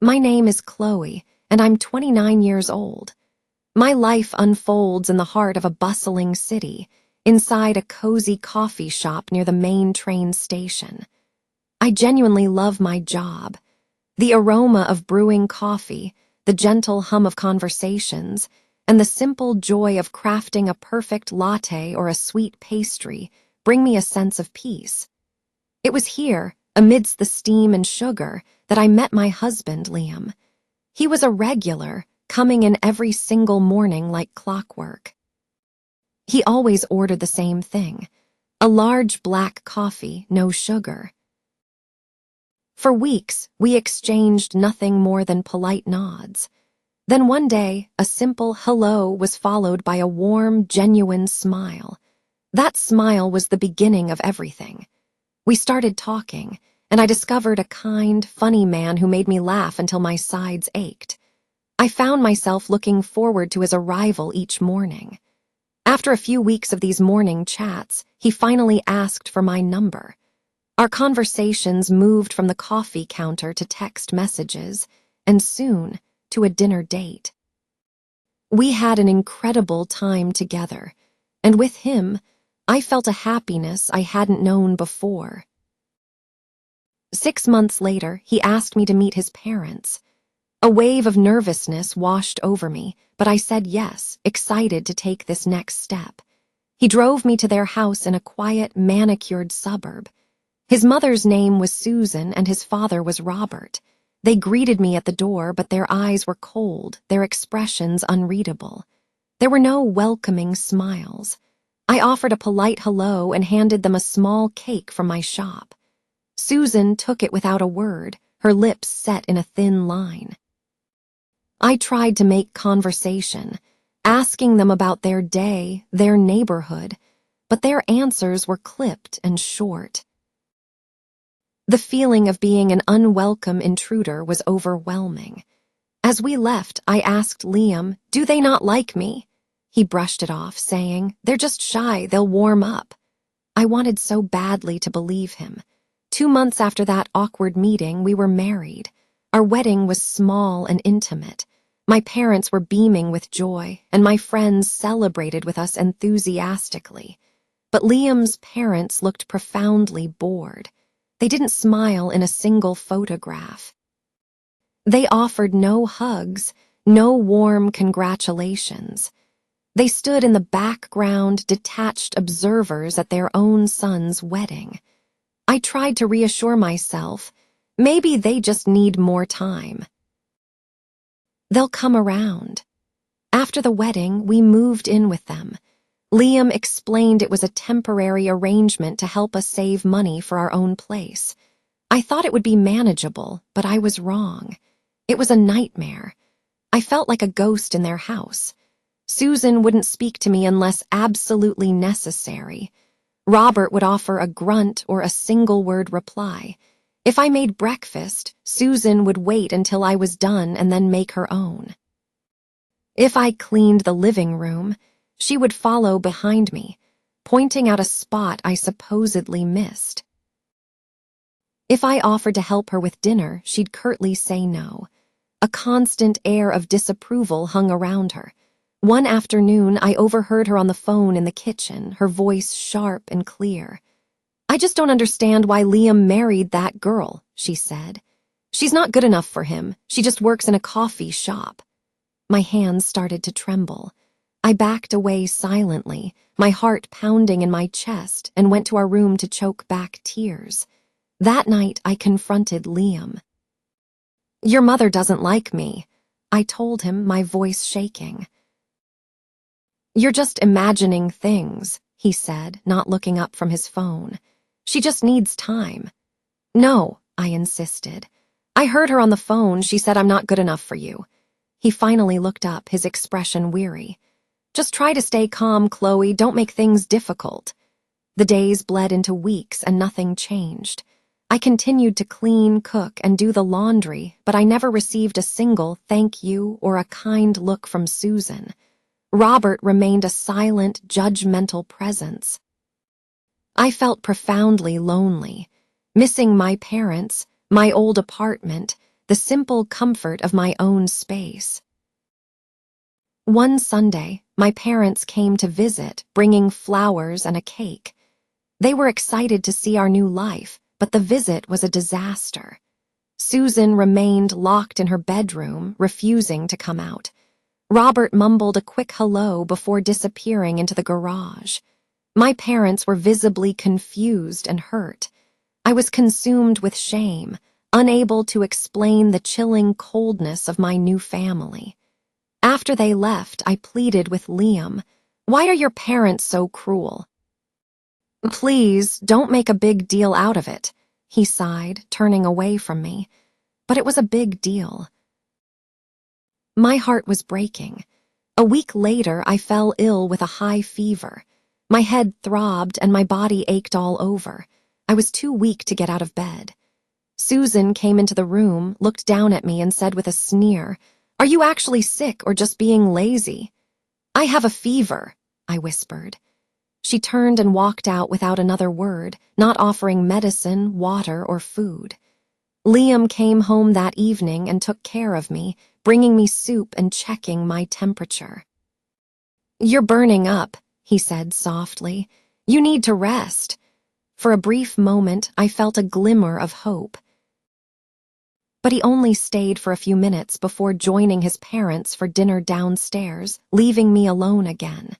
My name is Chloe, and I'm 29 years old. My life unfolds in the heart of a bustling city, inside a cozy coffee shop near the main train station. I genuinely love my job. The aroma of brewing coffee, the gentle hum of conversations, and the simple joy of crafting a perfect latte or a sweet pastry bring me a sense of peace. It was here, amidst the steam and sugar, that I met my husband, Liam. He was a regular, coming in every single morning like clockwork. He always ordered the same thing, a large black coffee, no sugar. For weeks, we exchanged nothing more than polite nods. Then one day, a simple hello was followed by a warm, genuine smile. That smile was the beginning of everything. We started talking, and I discovered a kind, funny man who made me laugh until my sides ached. I found myself looking forward to his arrival each morning. After a few weeks of these morning chats, he finally asked for my number. Our conversations moved from the coffee counter to text messages, and soon to a dinner date. We had an incredible time together, and with him, I felt a happiness I hadn't known before. 6 months later, he asked me to meet his parents. A wave of nervousness washed over me, but I said yes, excited to take this next step. He drove me to their house in a quiet, manicured suburb. His mother's name was Susan and his father was Robert. They greeted me at the door, but their eyes were cold, their expressions unreadable. There were no welcoming smiles. I offered a polite hello and handed them a small cake from my shop. Susan took it without a word, her lips set in a thin line. I tried to make conversation, asking them about their day, their neighborhood, but their answers were clipped and short. The feeling of being an unwelcome intruder was overwhelming. As we left, I asked Liam, "Do they not like me?" He brushed it off, saying, "They're just shy, they'll warm up." I wanted so badly to believe him. 2 months after that awkward meeting, we were married. Our wedding was small and intimate. My parents were beaming with joy, and my friends celebrated with us enthusiastically. But Liam's parents looked profoundly bored. They didn't smile in a single photograph. They offered no hugs, no warm congratulations. They stood in the background, detached observers at their own son's wedding. I tried to reassure myself, maybe they just need more time. They'll come around. After the wedding, we moved in with them. Liam explained it was a temporary arrangement to help us save money for our own place. I thought it would be manageable, but I was wrong. It was a nightmare. I felt like a ghost in their house. Susan wouldn't speak to me unless absolutely necessary. Robert would offer a grunt or a single-word reply. If I made breakfast, Susan would wait until I was done and then make her own. If I cleaned the living room, she would follow behind me, pointing out a spot I supposedly missed. If I offered to help her with dinner, she'd curtly say no. A constant air of disapproval hung around her. One afternoon, I overheard her on the phone in the kitchen, her voice sharp and clear. "I just don't understand why Liam married that girl," she said. "She's not good enough for him. She just works in a coffee shop." My hands started to tremble. I backed away silently, my heart pounding in my chest, and went to our room to choke back tears. That night, I confronted Liam. "Your mother doesn't like me," I told him, my voice shaking. "You're just imagining things," he said, not looking up from his phone. "She just needs time." "No," I insisted. "I heard her on the phone. She said I'm not good enough for you." He finally looked up, his expression weary. "Just try to stay calm, Chloe. Don't make things difficult." The days bled into weeks and nothing changed. I continued to clean, cook, and do the laundry, but I never received a single thank you or a kind look from Susan. Robert remained a silent, judgmental presence. I felt profoundly lonely, missing my parents, my old apartment, the the simple comfort of my own space. One Sunday, my parents came to visit, bringing flowers and a cake. They were excited to see our new life, but the visit was a disaster. Susan remained locked in her bedroom, refusing to come out. Robert mumbled a quick hello before disappearing into the garage. My parents were visibly confused and hurt. I was consumed with shame, unable to explain the chilling coldness of my new family. After they left, I pleaded with Liam, "Why are your parents so cruel?" "Please, don't make a big deal out of it," he sighed, turning away from me. But it was a big deal. My heart was breaking. A week later, I fell ill with a high fever. My head throbbed and my body ached all over. I was too weak to get out of bed. Susan came into the room, looked down at me, and said with a sneer, "Are you actually sick or just being lazy?" "I have a fever," I whispered. She turned and walked out without another word, not offering medicine, water, or food. Liam came home that evening and took care of me, bringing me soup and checking my temperature. "You're burning up," he said softly. "You need to rest." For a brief moment, I felt a glimmer of hope. But he only stayed for a few minutes before joining his parents for dinner downstairs, leaving me alone again.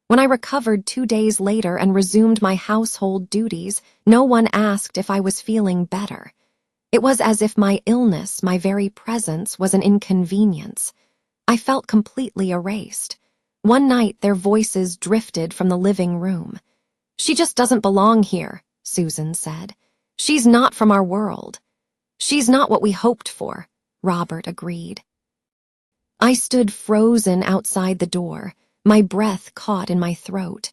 When I recovered 2 days later and resumed my household duties, no one asked if I was feeling better. It was as if my illness, my very presence, was an inconvenience. I felt completely erased. One night, their voices drifted from the living room. "She just doesn't belong here," Susan said. "She's not from our world." "She's not what we hoped for," Robert agreed. I stood frozen outside the door, my breath caught in my throat.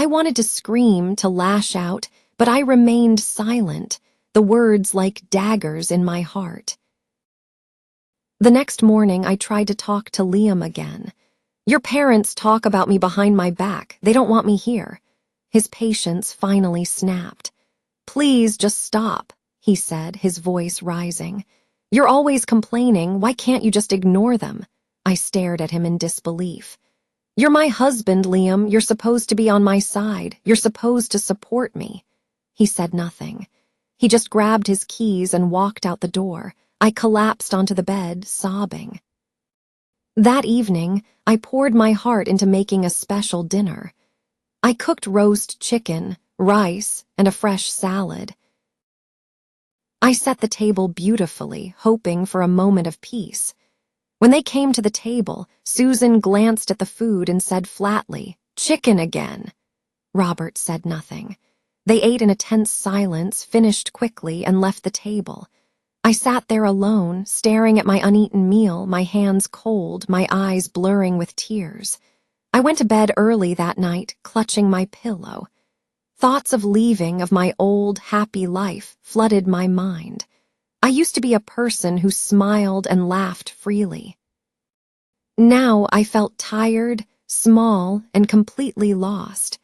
I wanted to scream, to lash out, but I remained silent, the words like daggers in my heart. The next morning, I tried to talk to Liam again. "Your parents talk about me behind my back. They don't want me here." His patience finally snapped. "Please just stop," he said, his voice rising. "You're always complaining. Why can't you just ignore them?" I stared at him in disbelief. "You're my husband, Liam. You're supposed to be on my side. You're supposed to support me." He said nothing. He just grabbed his keys and walked out the door. I collapsed onto the bed, sobbing. That evening, I poured my heart into making a special dinner. I cooked roast chicken, rice, and a fresh salad. I set the table beautifully, hoping for a moment of peace. When they came to the table, Susan glanced at the food and said flatly, "Chicken again." Robert said nothing. They ate in a tense silence, finished quickly, and left the table. I sat there alone, staring at my uneaten meal, my hands cold, my eyes blurring with tears. I went to bed early that night, clutching my pillow. Thoughts of leaving, of my old, happy life, flooded my mind. I used to be a person who smiled and laughed freely. Now I felt tired, small, and completely lost.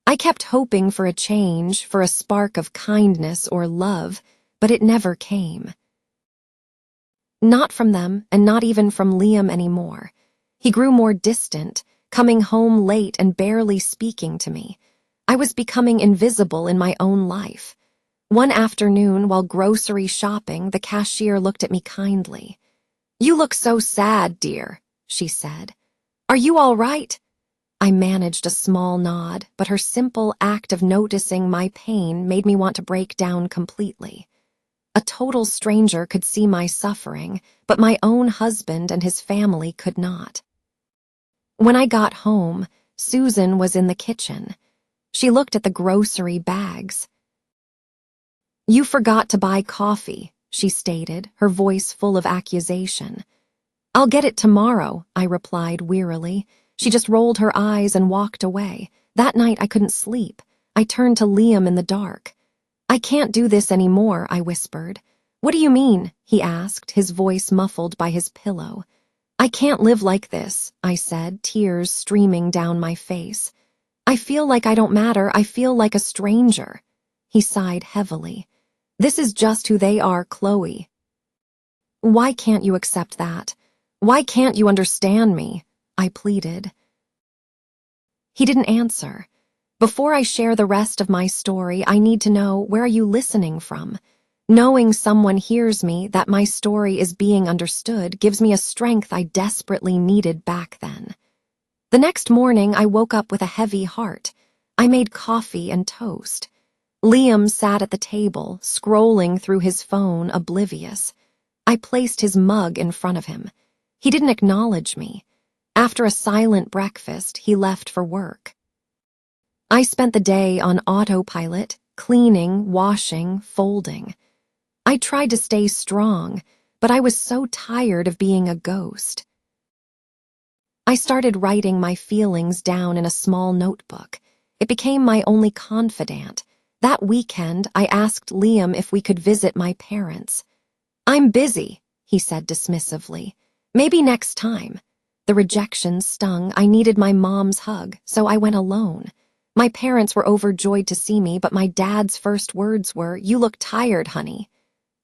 I kept hoping for a change, for a spark of kindness or love, but it never came. Not from them, and not even from Liam anymore. He grew more distant, coming home late and barely speaking to me. I was becoming invisible in my own life. One afternoon, while grocery shopping, the cashier looked at me kindly. "You look so sad, dear," she said. "Are you all right?" I managed a small nod, but her simple act of noticing my pain made me want to break down completely. A total stranger could see my suffering, but my own husband and his family could not. When I got home, Susan was in the kitchen. She looked at the grocery bags. "You forgot to buy coffee," she stated, her voice full of accusation. "I'll get it tomorrow," I replied wearily. She just rolled her eyes and walked away. That night I couldn't sleep. I turned to Liam in the dark. "I can't do this anymore," I whispered. "What do you mean?" he asked, his voice muffled by his pillow. "I can't live like this," I said, tears streaming down my face. "I feel like I don't matter. I feel like a stranger." He sighed heavily. "This is just who they are, Chloe." Why can't you accept that? Why can't you understand me? I pleaded. He didn't answer. Before I share the rest of my story, I need to know, where are you listening from? Knowing someone hears me, that my story is being understood, gives me a strength I desperately needed back then. The next morning, I woke up with a heavy heart. I made coffee and toast. Liam sat at the table, scrolling through his phone, oblivious. I placed his mug in front of him. He didn't acknowledge me. After a silent breakfast, he left for work. I spent the day on autopilot, cleaning, washing, folding. I tried to stay strong, but I was so tired of being a ghost. I started writing my feelings down in a small notebook. It became my only confidant. That weekend, I asked Liam if we could visit my parents. "I'm busy," he said dismissively. "Maybe next time." The rejection stung. I needed my mom's hug, so I went alone. My parents were overjoyed to see me, but my dad's first words were, "You look tired, honey."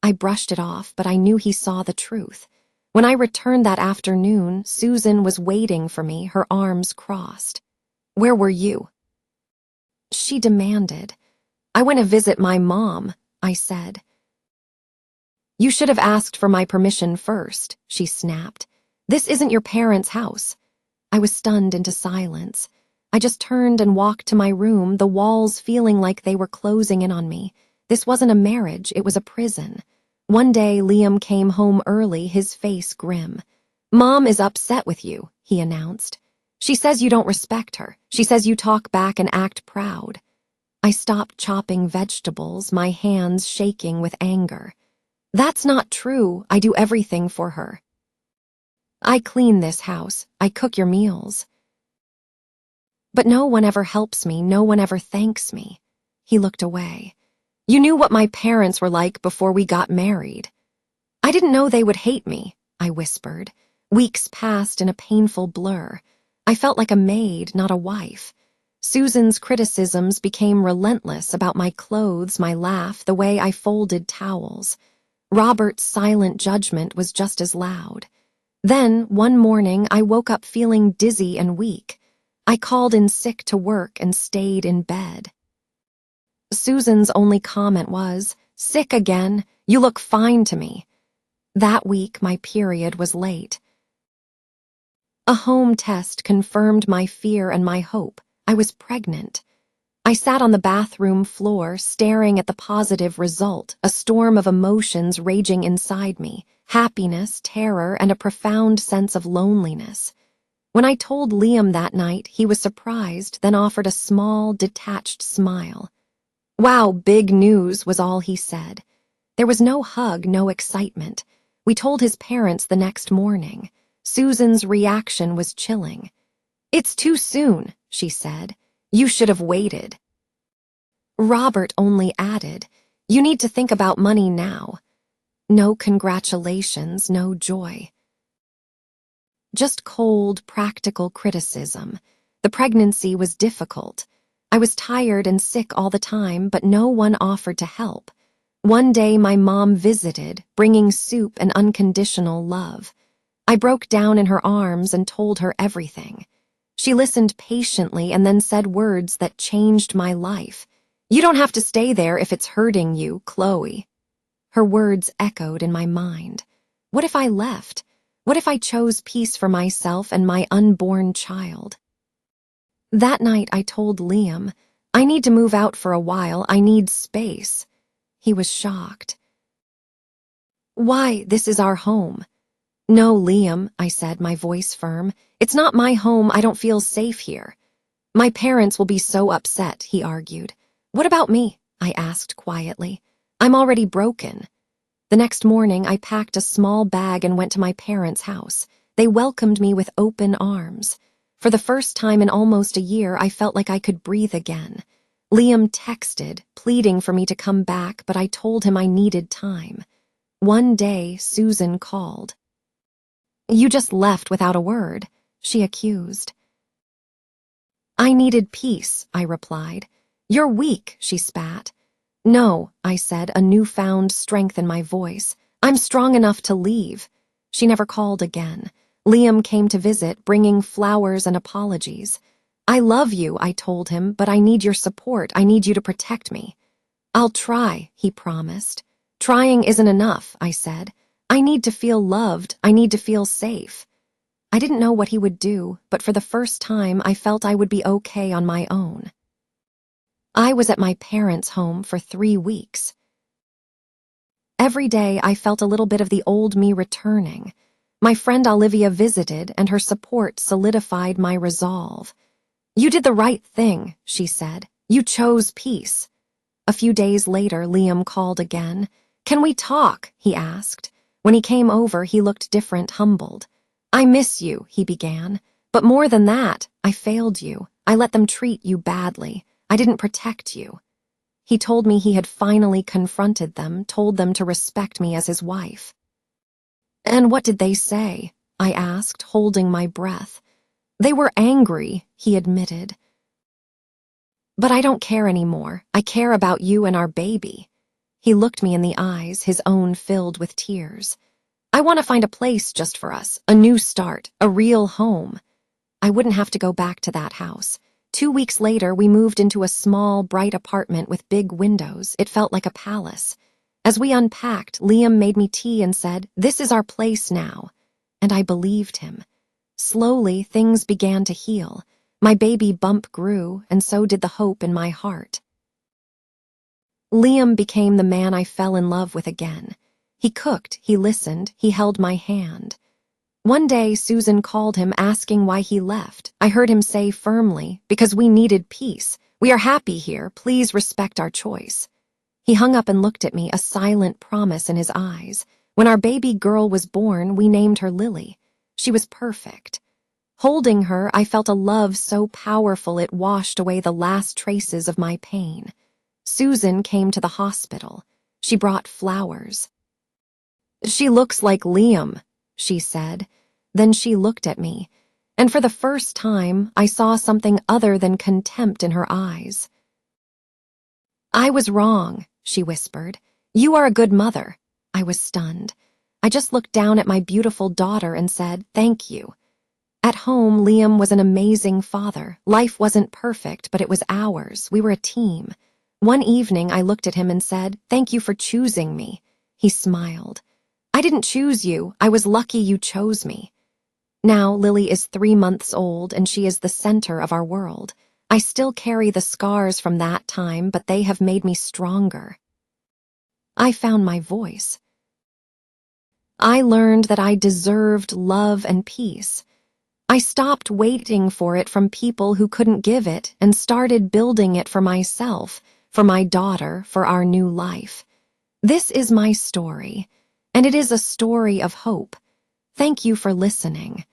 I brushed it off, but I knew he saw the truth. When I returned that afternoon, Susan was waiting for me, her arms crossed. "Where were you?" she demanded. "I went to visit my mom," I said. "You should have asked for my permission first," she snapped. "This isn't your parents' house." I was stunned into silence. I just turned and walked to my room, the walls feeling like they were closing in on me. This wasn't a marriage, it was a prison. One day, Liam came home early, his face grim. "Mom is upset with you," he announced. "She says you don't respect her. She says you talk back and act proud." I stopped chopping vegetables, my hands shaking with anger. "That's not true. I do everything for her. I clean this house. I cook your meals. But no one ever helps me. No one ever thanks me." He looked away. "You knew what my parents were like before we got married." "I didn't know they would hate me," I whispered. Weeks passed in a painful blur. I felt like a maid, not a wife. Susan's criticisms became relentless about my clothes, my laugh, the way I folded towels. Robert's silent judgment was just as loud. Then, one morning, I woke up feeling dizzy and weak. I called in sick to work and stayed in bed. Susan's only comment was, "Sick again? You look fine to me." That week, my period was late. A home test confirmed my fear and my hope. I was pregnant. I sat on the bathroom floor, staring at the positive result, a storm of emotions raging inside me, happiness, terror, and a profound sense of loneliness. When I told Liam that night, he was surprised, then offered a small, detached smile. "Wow, big news," was all he said. There was no hug, no excitement. We told his parents the next morning. Susan's reaction was chilling. "It's too soon," she said. "You should have waited." Robert only added, "You need to think about money now." No congratulations, no joy. Just cold, practical criticism. The pregnancy was difficult. I was tired and sick all the time, but no one offered to help. One day my mom visited, bringing soup and unconditional love. I broke down in her arms and told her everything. She listened patiently and then said words that changed my life. "You don't have to stay there if it's hurting you, Chloe." Her words echoed in my mind. What if I left? What if I chose peace for myself and my unborn child? That night I told Liam, "I need to move out for a while. I need space." He was shocked. "Why, this is our home." "No, Liam," I said, my voice firm. "It's not my home. I don't feel safe here." "My parents will be so upset," he argued. "What about me?" I asked quietly. "I'm already broken." The next morning, I packed a small bag and went to my parents' house. They welcomed me with open arms. For the first time in almost a year, I felt like I could breathe again. Liam texted, pleading for me to come back, but I told him I needed time. One day, Susan called. "You just left without a word," she accused. "I needed peace," I replied. "You're weak," she spat. "No," I said, a newfound strength in my voice. I'm strong enough to leave. She never called again. Liam came to visit, bringing flowers and apologies. I love you, I told him, but I need your support. I need you to protect me. I'll try, he promised. Trying isn't enough, I said. I need to feel loved. I need to feel safe. I didn't know what he would do, but for the first time I felt I would be okay on my own. I was at my parents' home for 3 weeks. Every day I felt a little bit of the old me returning. My friend Olivia visited, and her support solidified my resolve. You did the right thing, she said. You chose peace. A few days later, Liam called again. Can we talk? He asked. When he came over, he looked different, humbled. I miss you, he began. But more than that, I failed you. I let them treat you badly. I didn't protect you. He told me he had finally confronted them, told them to respect me as his wife. And what did they say? I asked, holding my breath. They were angry, he admitted. But I don't care anymore. I care about you and our baby. He looked me in the eyes, his own filled with tears. I want to find a place just for us, a new start, a real home. I wouldn't have to go back to that house. 2 weeks later, we moved into a small, bright apartment with big windows. It felt like a palace. As we unpacked, Liam made me tea and said, "This is our place now." And I believed him. Slowly, things began to heal. My baby bump grew, and so did the hope in my heart. Liam became the man I fell in love with again. He cooked, he listened, he held my hand. One day, Susan called him asking why he left. I heard him say firmly, "Because we needed peace. We are happy here. Please respect our choice." He hung up and looked at me, a silent promise in his eyes. When our baby girl was born, we named her Lily. She was perfect. Holding her, I felt a love so powerful it washed away the last traces of my pain. Susan came to the hospital. She brought flowers. "She looks like Liam," she said. Then she looked at me, and for the first time, I saw something other than contempt in her eyes. "I was wrong," she whispered. "You are a good mother." I was stunned. I just looked down at my beautiful daughter and said, "Thank you." At home, Liam was an amazing father. Life wasn't perfect, but it was ours. We were a team. One evening, I looked at him and said, "Thank you for choosing me." He smiled. "I didn't choose you. I was lucky you chose me." Now, Lily is 3 months old, and she is the center of our world. I still carry the scars from that time, but they have made me stronger. I found my voice. I learned that I deserved love and peace. I stopped waiting for it from people who couldn't give it and started building it for myself, for my daughter, for our new life. This is my story, and it is a story of hope. Thank you for listening.